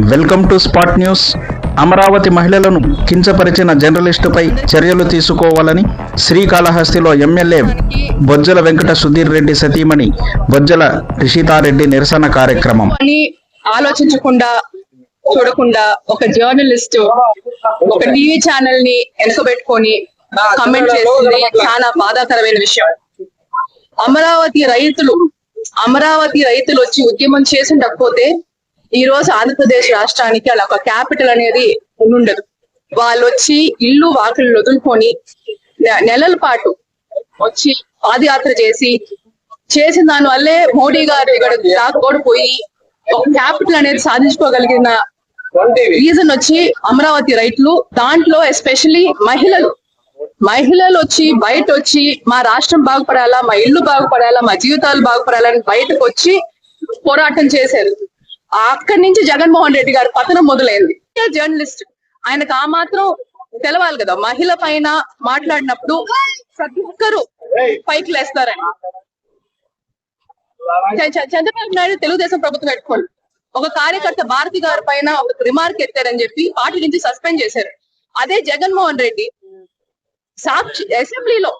Welcome to spot news. Amaravati మహిళలను కించపరిచిన జర్నలిస్టుపై చర్యలు తీసుకోవాలని శ్రీకాళహస్తిలో ఎమ్మెల్యే బొజ్జల వెంకట సుధీర్ రెడ్డి సతీమణి బొజ్జల రిషితారెడ్డి నిరసన కార్యక్రమం. ఆలోచించకుండా చూడకుండా ఒక జర్నలిస్ట్ ఒక టీవీ ఛానల్ ని వెనుకబెట్టుకొని కమెంట్ చేస్తుంది చాలా బాధాకరమైన విషయం. అమరావతి రైతులు వచ్చి ఉద్యమం చేసిండకపోతే ఈ రోజు ఆంధ్రప్రదేశ్ రాష్ట్రానికి అలా ఒక క్యాపిటల్ అనేది ఉండదు. వాళ్ళు వచ్చి ఇల్లు వాకిళ్ళు వదులుకొని నెలల పాటు వచ్చి పాదయాత్ర చేసిన దాని వల్లే మోడీ గారు ఇక్కడ దాక్కోడిపోయి ఒక క్యాపిటల్ అనేది సాధించుకోగలిగిన రీజన్ వచ్చి అమరావతి రైతులు. దాంట్లో ఎస్పెషల్లీ మహిళలు వచ్చి బయట వచ్చి మా రాష్ట్రం బాగుపడాలా, మా ఇల్లు బాగుపడాలా, మా జీవితాలు బాగుపడాలని బయటకు వచ్చి పోరాటం చేశారు. అక్కడి నుంచి జగన్మోహన్ రెడ్డి గారు పతనం మొదలైంది. జర్నలిస్ట్ ఆయనకు ఆ మాత్రం తెలవాలి కదా, మహిళ పైన మాట్లాడినప్పుడు ప్రతి ఒక్కరు పైకి లేస్తారని. చంద్రబాబు నాయుడు తెలుగుదేశం ప్రభుత్వం పెట్టుకోండి, ఒక కార్యకర్త భారతి గారి పైన ఒక రిమార్క్ ఎత్తారని చెప్పి పార్టీ నుంచి సస్పెండ్ చేశారు. అదే జగన్మోహన్ రెడ్డి సాక్షి అసెంబ్లీలో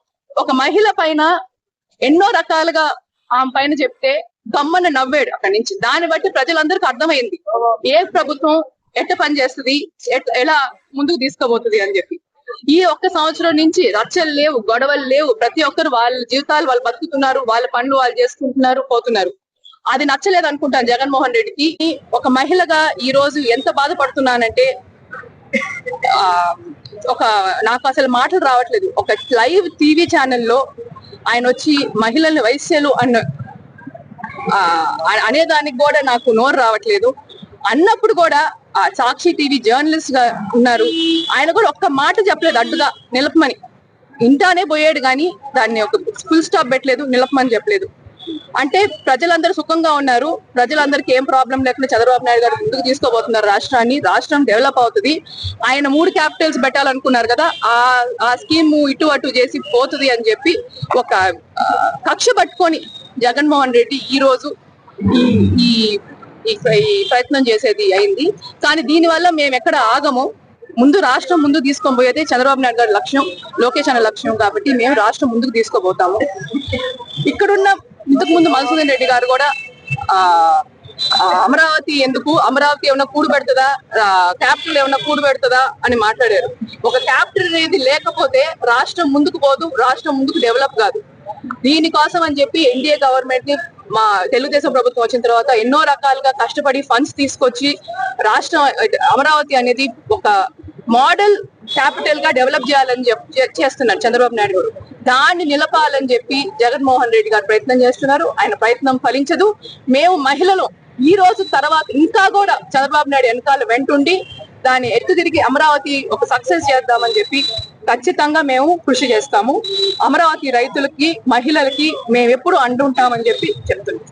ఒక మహిళ పైన ఎన్నో రకాలుగా ఆమె పైన చెప్తే గమ్మన నవ్వాడు అక్కడి నుంచి. దాన్ని బట్టి ప్రజలందరికీ అర్థమైంది ఏ ప్రభుత్వం ఎట్ట పని చేస్తుంది, ఎలా ముందుకు తీసుకోబోతుంది అని చెప్పి. ఈ ఒక్క సంవత్సరం నుంచి రచ్చలు లేవు, గొడవలు లేవు, ప్రతి ఒక్కరు వాళ్ళ జీవితాలు వాళ్ళు బతుకుతున్నారు, వాళ్ళ పనులు వాళ్ళు చేసుకుంటున్నారు, పోతున్నారు. అది నచ్చలేదు అనుకుంటాను జగన్మోహన్ రెడ్డికి. ఒక మహిళగా ఈ రోజు ఎంత బాధపడుతున్నానంటే నాకు అసలు మాటలు రావట్లేదు. ఒక లైవ్ టీవీ ఛానల్లో ఆయన వచ్చి మహిళల్ని వైశ్యలు అనేదానికి కూడా నాకు నోరు రావట్లేదు. అన్నప్పుడు కూడా సాక్షి టీవీ జర్నలిస్ట్ గా ఉన్నారు, ఆయన కూడా ఒక్క మాట చెప్పలేదు అడ్డుగా నిలపమని. ఇంటానే పోయాడు కానీ దాన్ని ఒక ఫుల్ స్టాప్ పెట్టలేదు, నిలపమని చెప్పలేదు. అంటే ప్రజలందరూ సుఖంగా ఉన్నారు, ప్రజలందరికీ ఏం ప్రాబ్లం లేకుండా చంద్రబాబు నాయుడు గారు ముందుకు తీసుకోబోతున్నారు రాష్ట్రాన్ని. రాష్ట్రం డెవలప్ అవుతుంది. ఆయన 3 క్యాపిటల్స్ పెట్టాలనుకున్నారు కదా, ఆ స్కీమ్ ఇటు అటు చేసి పోతుంది అని చెప్పి ఒక కక్ష పట్టుకొని జగన్మోహన్ రెడ్డి ఈ రోజు ఈ ప్రయత్నం చేసేది అయింది. కానీ దీనివల్ల మేము ఎక్కడ ఆగము. ముందు రాష్ట్రం ముందుకు తీసుకొని పోయేది చంద్రబాబు నాయుడు గారి లక్ష్యం, లోకేష్ అనే లక్ష్యం. కాబట్టి మేము రాష్ట్రం ముందుకు తీసుకోబోతాము. ఇక్కడున్న ఇంతకు ముందు మధుసూదన్ రెడ్డి గారు కూడా అమరావతి ఎందుకు, అమరావతి ఏమైనా కూడు పెడుతుందా, క్యాపిటల్ ఏమైనా కూడు పెడుతుందా అని మాట్లాడారు. ఒక క్యాపిటల్ అనేది లేకపోతే రాష్ట్రం ముందుకు పోదు, రాష్ట్రం ముందుకు డెవలప్ కాదు. దీనికోసం అని చెప్పి ఎన్డీఏ గవర్నమెంట్ ని మా తెలుగుదేశం ప్రభుత్వం వచ్చిన తర్వాత ఎన్నో రకాలుగా కష్టపడి ఫండ్స్ తీసుకొచ్చి రాష్ట్రం అమరావతి అనేది ఒక మోడల్ క్యాపిటల్ గా డెవలప్ చేయాలని చేస్తున్నారు చంద్రబాబు నాయుడు గారు. దాన్ని నిలపాలని చెప్పి జగన్మోహన్ రెడ్డి గారు ప్రయత్నం చేస్తున్నారు. ఆయన ప్రయత్నం ఫలించదు. మేము మహిళలు ఈ రోజు తర్వాత ఇంకా కూడా చంద్రబాబు నాయుడు వెనకాల వెంటుండి దాన్ని తిరిగి అమరావతి ఒక సక్సెస్ చేద్దామని చెప్పి ఖచ్చితంగా మేము కృషి చేస్తాము. అమరావతి రైతులకి, మహిళలకి మేము ఎప్పుడు అంటుంటామని చెప్పి చెప్తున్నాం.